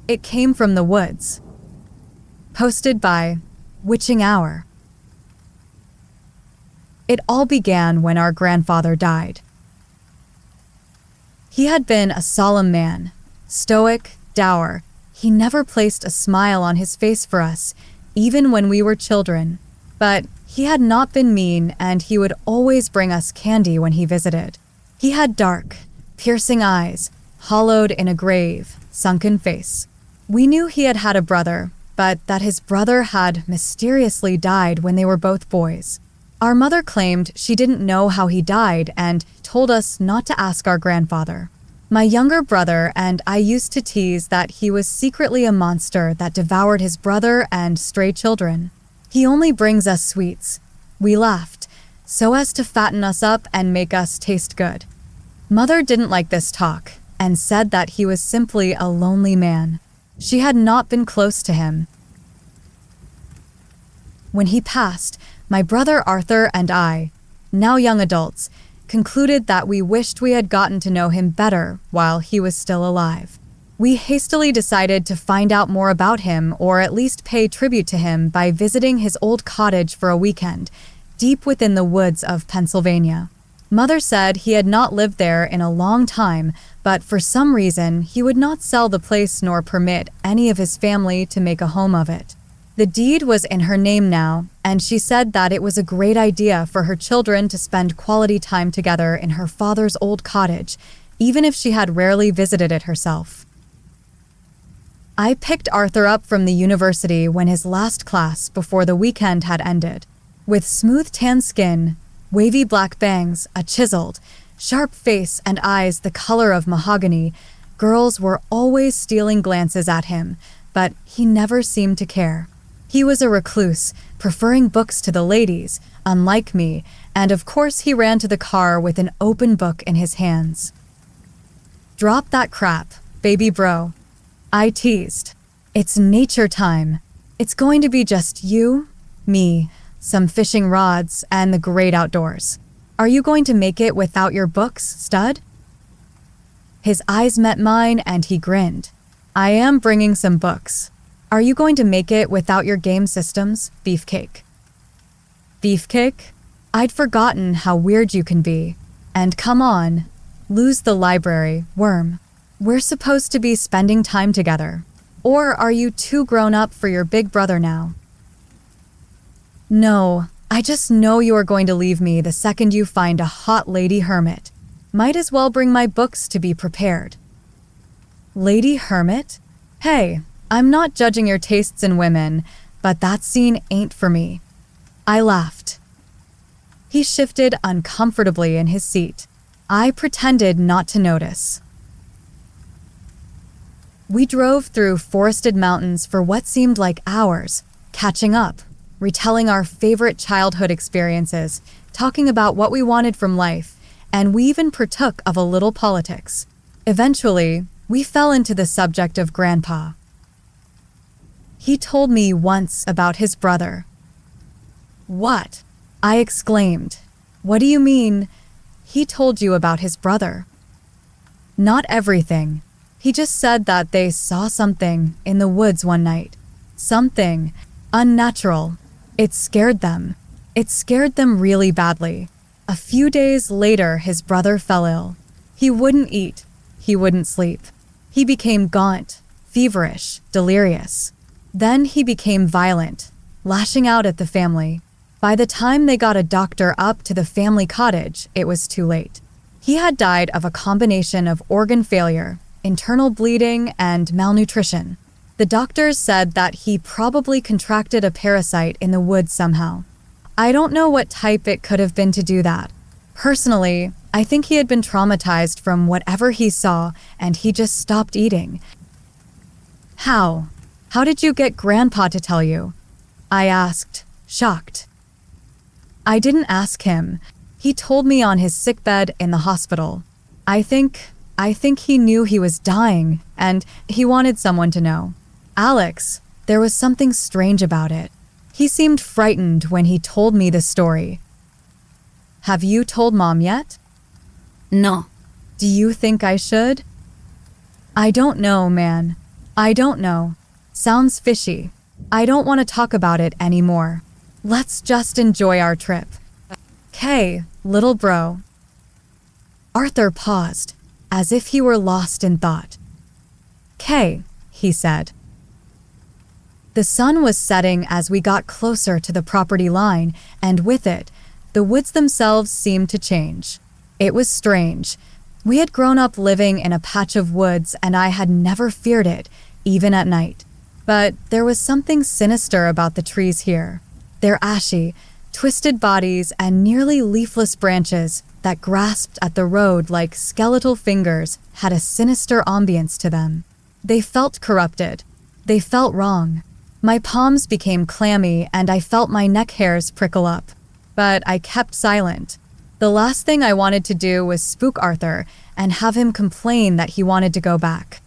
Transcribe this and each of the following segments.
It came from the woods. Posted by Witching Hour. It all began when our grandfather died. He had been a solemn man, stoic, dour. He never placed a smile on his face for us, even when we were children. But he had not been mean, and he would always bring us candy when he visited. He had dark, piercing eyes, hollowed in a grave, sunken face. We knew he had had a brother, but that his brother had mysteriously died when they were both boys. Our mother claimed she didn't know how he died and told us not to ask our grandfather. My younger brother and I used to tease that he was secretly a monster that devoured his brother and stray children. He only brings us sweets. We laughed, so as to fatten us up and make us taste good. Mother didn't like this talk and said that he was simply a lonely man. She had not been close to him. When he passed, my brother Arthur and I, now young adults, concluded that we wished we had gotten to know him better while he was still alive. We hastily decided to find out more about him, or at least pay tribute to him by visiting his old cottage for a weekend, deep within the woods of Pennsylvania. Mother said he had not lived there in a long time, but for some reason he would not sell the place nor permit any of his family to make a home of it. The deed was in her name now, and she said that it was a great idea for her children to spend quality time together in her father's old cottage, even if she had rarely visited it herself. I picked Arthur up from the university when his last class before the weekend had ended. With smooth tan skin, wavy black bangs, a chiseled, sharp face and eyes the color of mahogany, girls were always stealing glances at him, but he never seemed to care. He was a recluse, preferring books to the ladies, unlike me, and of course he ran to the car with an open book in his hands. "Drop that crap, baby bro," I teased. "It's nature time. It's going to be just you, me, some fishing rods, and the great outdoors. Are you going to make it without your books, stud?" His eyes met mine and he grinned. "I am bringing some books. Are you going to make it without your game systems, beefcake?" Beefcake? I'd forgotten how weird you can be. And come on, lose the library, worm. We're supposed to be spending time together. Or are you too grown up for your big brother now? No, I just know you are going to leave me the second you find a hot lady hermit. Might as well bring my books to be prepared. Lady hermit? Hey, I'm not judging your tastes in women, but that scene ain't for me. I laughed. He shifted uncomfortably in his seat. I pretended not to notice. We drove through forested mountains for what seemed like hours, catching up, retelling our favorite childhood experiences, talking about what we wanted from life, and we even partook of a little politics. Eventually, we fell into the subject of Grandpa. He told me once about his brother. "What?" I exclaimed. "What do you mean, he told you about his brother?" "Not everything. He just said that they saw something in the woods one night. Something unnatural. It scared them. It scared them really badly. A few days later, his brother fell ill. He wouldn't eat. He wouldn't sleep. He became gaunt, feverish, delirious. Then he became violent, lashing out at the family. By the time they got a doctor up to the family cottage, it was too late. He had died of a combination of organ failure, internal bleeding, and malnutrition. The doctors said that he probably contracted a parasite in the woods somehow. I don't know what type it could have been to do that. Personally, I think he had been traumatized from whatever he saw, and he just stopped eating. How? How did you get Grandpa to tell you? I asked, shocked. I didn't ask him. He told me on his sickbed in the hospital. I think he knew he was dying, and he wanted someone to know. Alex, there was something strange about it. He seemed frightened when he told me the story. Have you told Mom yet? No. Do you think I should? I don't know, man. I don't know. Sounds fishy. I don't want to talk about it anymore. Let's just enjoy our trip. "'Kay, little bro." Arthur paused, as if he were lost in thought. "'Kay," he said. The sun was setting as we got closer to the property line, and with it, the woods themselves seemed to change. It was strange. We had grown up living in a patch of woods, and I had never feared it, even at night. But there was something sinister about the trees here. Their ashy, twisted bodies and nearly leafless branches that grasped at the road like skeletal fingers had a sinister ambience to them. They felt corrupted. They felt wrong. My palms became clammy and I felt my neck hairs prickle up. But I kept silent. The last thing I wanted to do was spook Arthur and have him complain that he wanted to go back.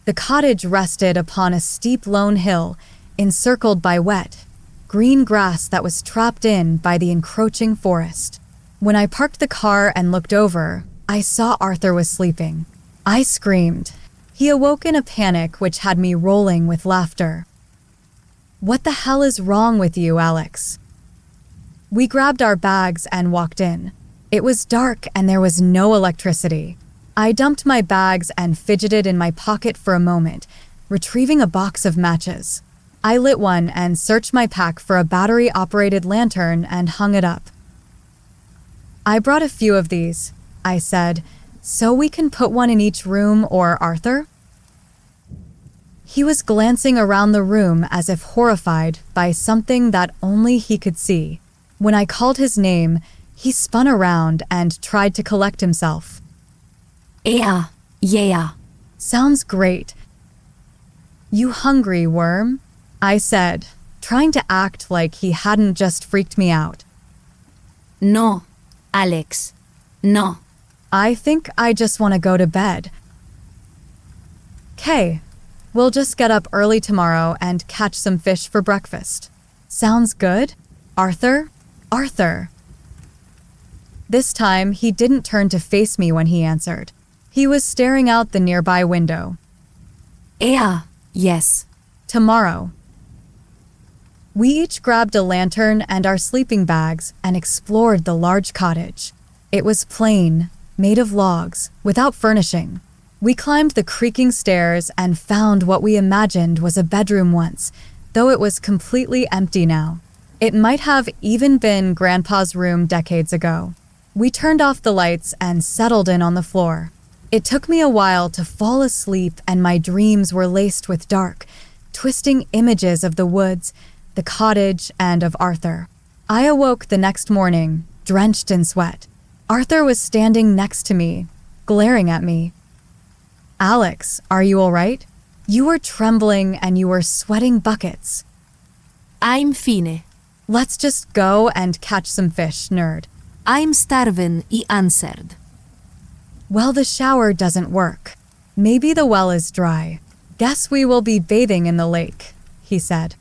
The cottage rested upon a steep lone hill, encircled by wet, green grass that was trapped in by the encroaching forest. When I parked the car and looked over, I saw Arthur was sleeping. I screamed. He awoke in a panic which had me rolling with laughter. "What the hell is wrong with you, Alex?" We grabbed our bags and walked in. It was dark and there was no electricity. I dumped my bags and fidgeted in my pocket for a moment, retrieving a box of matches. I lit one and searched my pack for a battery-operated lantern and hung it up. "I brought a few of these," I said, "so we can put one in each room, or Arthur?" He was glancing around the room as if horrified by something that only he could see. When I called his name, he spun around and tried to collect himself. Yeah. Sounds great. "You hungry, worm?" I said, trying to act like he hadn't just freaked me out. No, Alex, no. "I think I just want to go to bed." "'Kay, we'll just get up early tomorrow and catch some fish for breakfast. Sounds good? Arthur? Arthur." This time, he didn't turn to face me when he answered. He was staring out the nearby window. Yes. "Tomorrow." We each grabbed a lantern and our sleeping bags and explored the large cottage. It was plain, made of logs, without furnishing. We climbed the creaking stairs and found what we imagined was a bedroom once, though it was completely empty now. It might have even been Grandpa's room decades ago. We turned off the lights and settled in on the floor. It took me a while to fall asleep, and my dreams were laced with dark, twisting images of the woods, the cottage, and of Arthur. I awoke the next morning, drenched in sweat. Arthur was standing next to me, glaring at me. "Alex, are you all right? You were trembling and you were sweating buckets." I'm fine. "Let's just go and catch some fish, nerd." I'm starving, he answered. "Well, the shower doesn't work. Maybe the well is dry. Guess we will be bathing in the lake," he said.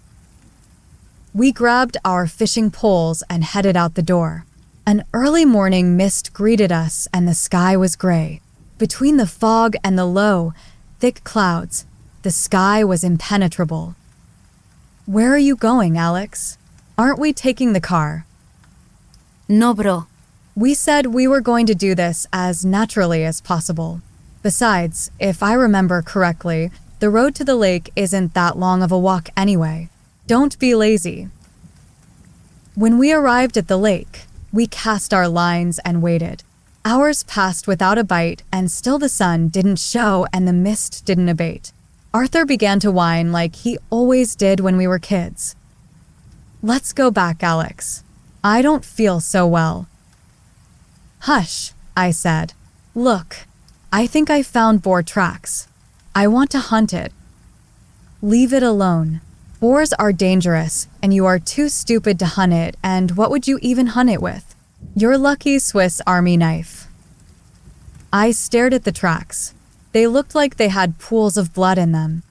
We grabbed our fishing poles and headed out the door. An early morning mist greeted us and the sky was gray. Between the fog and the low, thick clouds, the sky was impenetrable. "Where are you going, Alex? Aren't we taking the car?" No, bro. We said we were going to do this as naturally as possible. Besides, if I remember correctly, the road to the lake isn't that long of a walk anyway. Don't be lazy. When we arrived at the lake, we cast our lines and waited. Hours passed without a bite, and still the sun didn't show and the mist didn't abate. Arthur began to whine like he always did when we were kids. "Let's go back, Alex. I don't feel so well." "Hush," I said. "Look, I think I found boar tracks. I want to hunt it." "Leave it alone. Boars are dangerous, and you are too stupid to hunt it, and what would you even hunt it with? Your lucky Swiss Army knife." I stared at the tracks. They looked like they had pools of blood in them.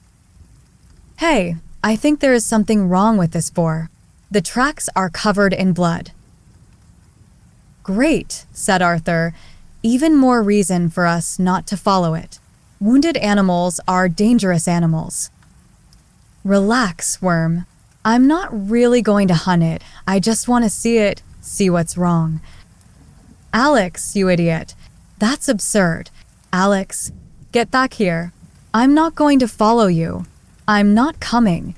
"Hey, I think there is something wrong with this boar. The tracks are covered in blood." "Great," said Arthur. "Even more reason for us not to follow it." Wounded animals are dangerous animals. Relax, worm. I'm not really going to hunt it. I just want to see it, see what's wrong. Alex, you idiot. That's absurd. Alex, get back here. I'm not going to follow you. I'm not coming.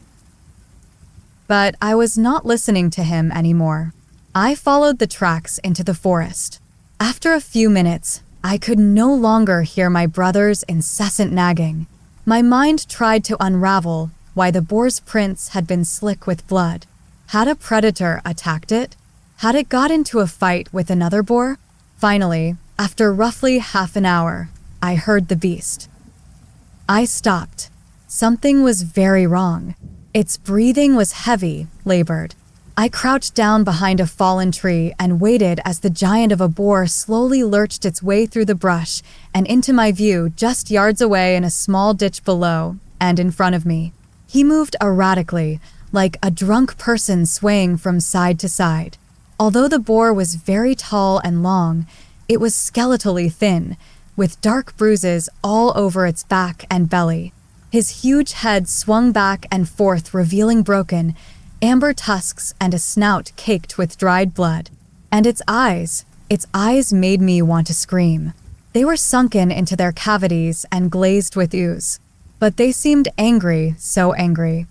But I was not listening to him anymore. I followed the tracks into the forest. After a few minutes, I could no longer hear my brother's incessant nagging. My mind tried to unravel why the boar's prints had been slick with blood. Had a predator attacked it? Had it got into a fight with another boar? Finally, after roughly half an hour, I heard the beast. I stopped. Something was very wrong. Its breathing was heavy, labored. I crouched down behind a fallen tree and waited as the giant of a boar slowly lurched its way through the brush and into my view just yards away in a small ditch below and in front of me. He moved erratically, like a drunk person swaying from side to side. Although the boar was very tall and long, it was skeletally thin, with dark bruises all over its back and belly. His huge head swung back and forth, revealing broken, amber tusks and a snout caked with dried blood. And its eyes made me want to scream. They were sunken into their cavities and glazed with ooze. But they seemed angry, so angry.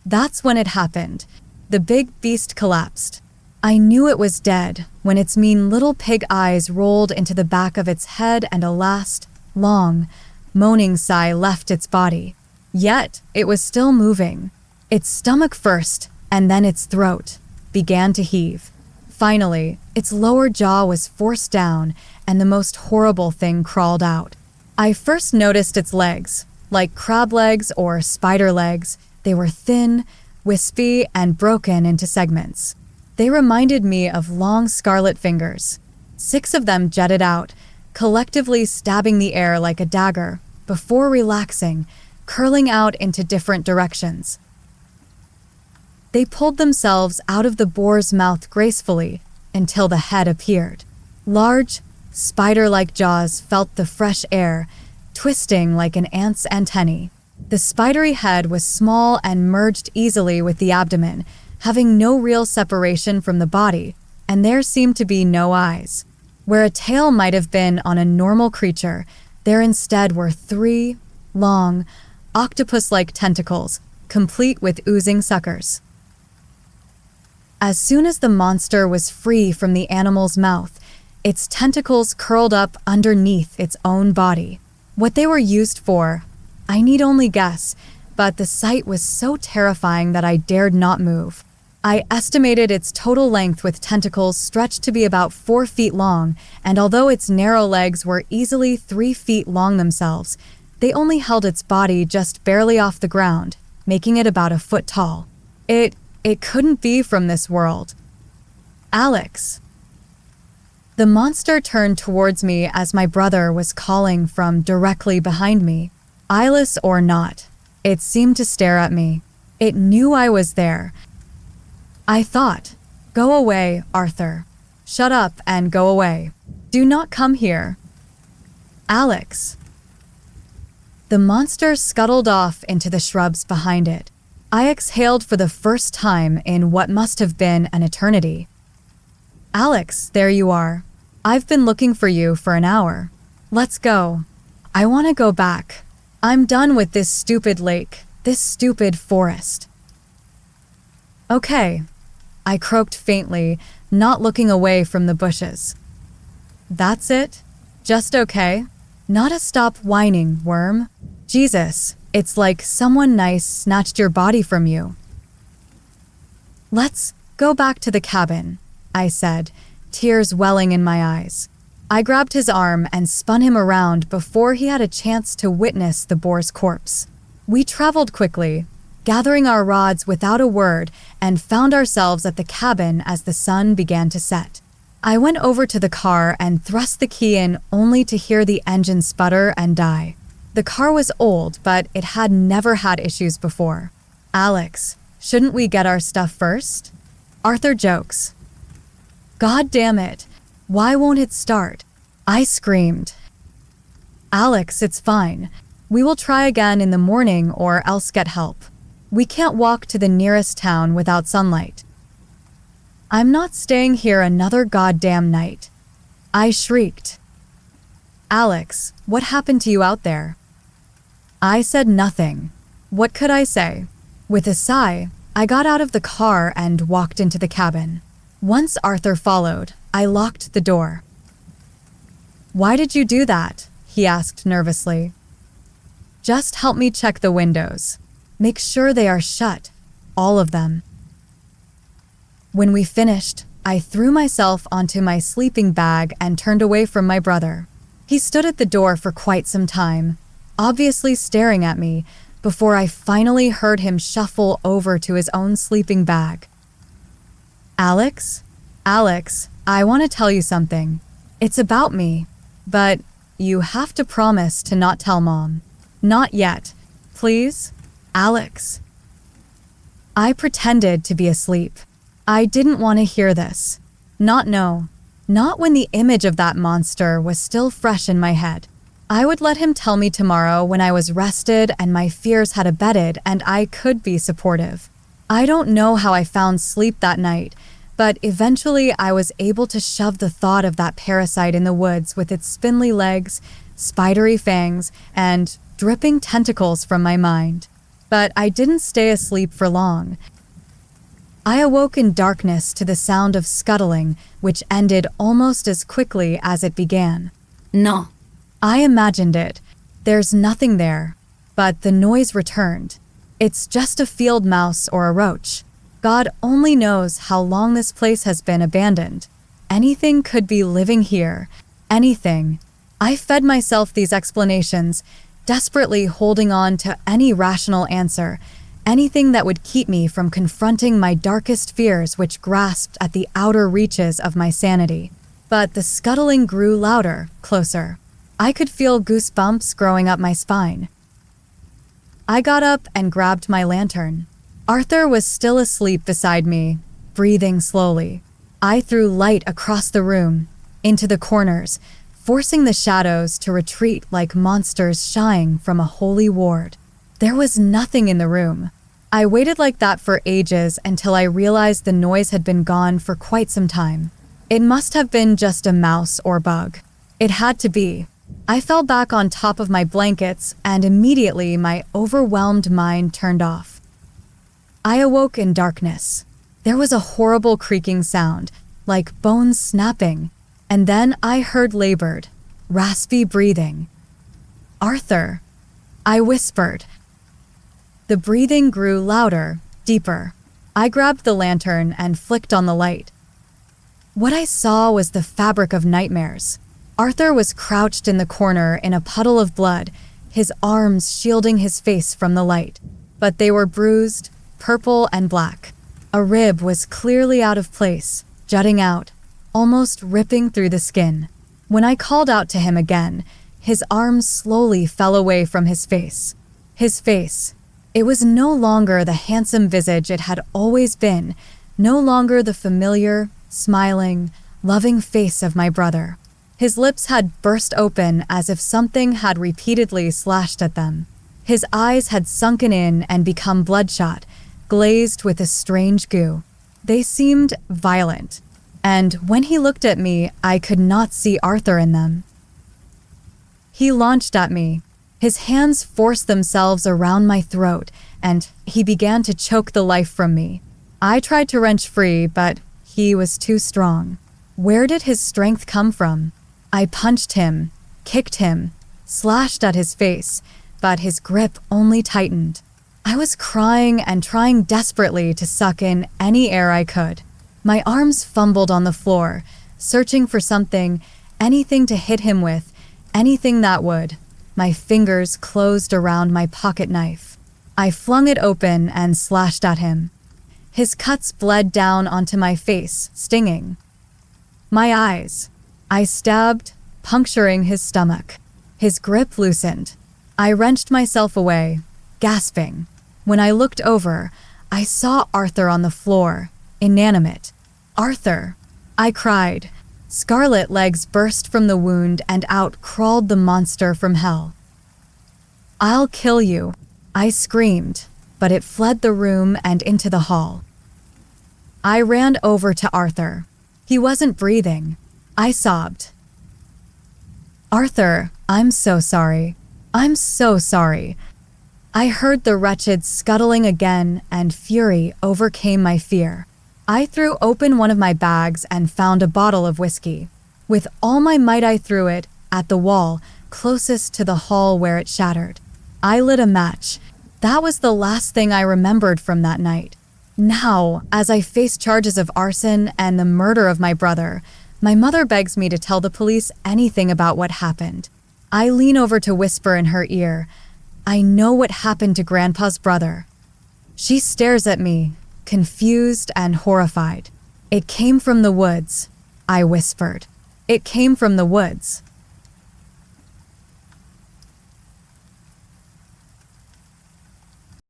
That's when it happened. The big beast collapsed. I knew it was dead when its mean little pig eyes rolled into the back of its head and a last, long, moaning sigh left its body. Yet, it was still moving. Its stomach first, and then its throat, began to heave. Finally, its lower jaw was forced down, and the most horrible thing crawled out. I first noticed its legs. Like crab legs or spider legs, they were thin, wispy, and broken into segments. They reminded me of long scarlet fingers. 6 of them jetted out, collectively stabbing the air like a dagger, before relaxing, curling out into different directions. They pulled themselves out of the boar's mouth gracefully until the head appeared. Large, spider-like jaws felt the fresh air, twisting like an ant's antennae. The spidery head was small and merged easily with the abdomen, having no real separation from the body, and there seemed to be no eyes. Where a tail might have been on a normal creature, there instead were 3 long, octopus-like tentacles, complete with oozing suckers. As soon as the monster was free from the animal's mouth, its tentacles curled up underneath its own body. What they were used for, I need only guess, but the sight was so terrifying that I dared not move. I estimated its total length with tentacles stretched to be about 4 feet long, and although its narrow legs were easily 3 feet long themselves, they only held its body just barely off the ground, making it about a foot tall. It couldn't be from this world. Alex. The monster turned towards me as my brother was calling from directly behind me. Eyeless or not, it seemed to stare at me. It knew I was there. I thought, "Go away, Arthur. Shut up and go away. Do not come here." Alex. The monster scuttled off into the shrubs behind it. I exhaled for the first time in what must have been an eternity. Alex, there you are. I've been looking for you for an hour. Let's go. I want to go back. I'm done with this stupid lake, this stupid forest. Okay, I croaked faintly, not looking away from the bushes. That's it? Just okay? Not a stop whining, worm. Jesus, it's like someone nice snatched your body from you. Let's go back to the cabin, I said, tears welling in my eyes. I grabbed his arm and spun him around before he had a chance to witness the boar's corpse. We traveled quickly, gathering our rods without a word, and found ourselves at the cabin as the sun began to set. I went over to the car and thrust the key in only to hear the engine sputter and die. The car was old, but it had never had issues before. Alex, shouldn't we get our stuff first? Arthur jokes. God damn it. Why won't it start? I screamed. Alex, it's fine. We will try again in the morning or else get help. We can't walk to the nearest town without sunlight. I'm not staying here another goddamn night. I shrieked. Alex, what happened to you out there? I said nothing. What could I say? With a sigh, I got out of the car and walked into the cabin. Once Arthur followed, I locked the door. Why did you do that? He asked nervously. Just help me check the windows. Make sure they are shut, all of them. When we finished, I threw myself onto my sleeping bag and turned away from my brother. He stood at the door for quite some time, obviously staring at me, before I finally heard him shuffle over to his own sleeping bag. Alex, I want to tell you something. It's about me, but you have to promise to not tell Mom. Not yet. Please? Alex. I pretended to be asleep. I didn't want to hear this. Not when the image of that monster was still fresh in my head. I would let him tell me tomorrow when I was rested and my fears had abated and I could be supportive. I don't know how I found sleep that night, but eventually I was able to shove the thought of that parasite in the woods with its spindly legs, spidery fangs, and dripping tentacles from my mind. But I didn't stay asleep for long. I awoke in darkness to the sound of scuttling, which ended almost as quickly as it began. No. I imagined it. There's nothing there. But the noise returned. It's just a field mouse or a roach. God only knows how long this place has been abandoned. Anything could be living here. Anything. I fed myself these explanations, desperately holding on to any rational answer, anything that would keep me from confronting my darkest fears which grasped at the outer reaches of my sanity. But the scuttling grew louder, closer. I could feel goosebumps growing up my spine. I got up and grabbed my lantern. Arthur was still asleep beside me, breathing slowly. I threw light across the room, into the corners, forcing the shadows to retreat like monsters shying from a holy ward. There was nothing in the room. I waited like that for ages until I realized the noise had been gone for quite some time. It must have been just a mouse or bug. It had to be. I fell back on top of my blankets and immediately my overwhelmed mind turned off. I awoke in darkness. There was a horrible creaking sound, like bones snapping, and then I heard labored, raspy breathing. Arthur, I whispered. The breathing grew louder, deeper. I grabbed the lantern and flicked on the light. What I saw was the fabric of nightmares. Arthur was crouched in the corner in a puddle of blood, his arms shielding his face from the light. But they were bruised, purple and black. A rib was clearly out of place, jutting out, almost ripping through the skin. When I called out to him again, his arms slowly fell away from his face. His face. It was no longer the handsome visage it had always been, no longer the familiar, smiling, loving face of my brother. His lips had burst open as if something had repeatedly slashed at them. His eyes had sunken in and become bloodshot, glazed with a strange goo. They seemed violent, and when he looked at me, I could not see Arthur in them. He launched at me. His hands forced themselves around my throat, and he began to choke the life from me. I tried to wrench free, but he was too strong. Where did his strength come from? I punched him, kicked him, slashed at his face, but his grip only tightened. I was crying and trying desperately to suck in any air I could. My arms fumbled on the floor, searching for something, anything to hit him with, anything that would. My fingers closed around my pocket knife. I flung it open and slashed at him. His cuts bled down onto my face, stinging. My eyes. I stabbed, puncturing his stomach. His grip loosened. I wrenched myself away, gasping. When I looked over, I saw Arthur on the floor, inanimate. Arthur, I cried. Scarlet legs burst from the wound and out crawled the monster from hell. "I'll kill you," I screamed, but it fled the room and into the hall. I ran over to Arthur. He wasn't breathing. I sobbed. "Arthur, I'm so sorry. I'm so sorry." I heard the wretched scuttling again, and fury overcame my fear. I threw open one of my bags and found a bottle of whiskey. With all my might I threw it at the wall closest to the hall where it shattered. I lit a match. That was the last thing I remembered from that night. Now, as I face charges of arson and the murder of my brother, my mother begs me to tell the police anything about what happened. I lean over to whisper in her ear, "I know what happened to Grandpa's brother." She stares at me, confused and horrified. "It came from the woods," I whispered. "It came from the woods."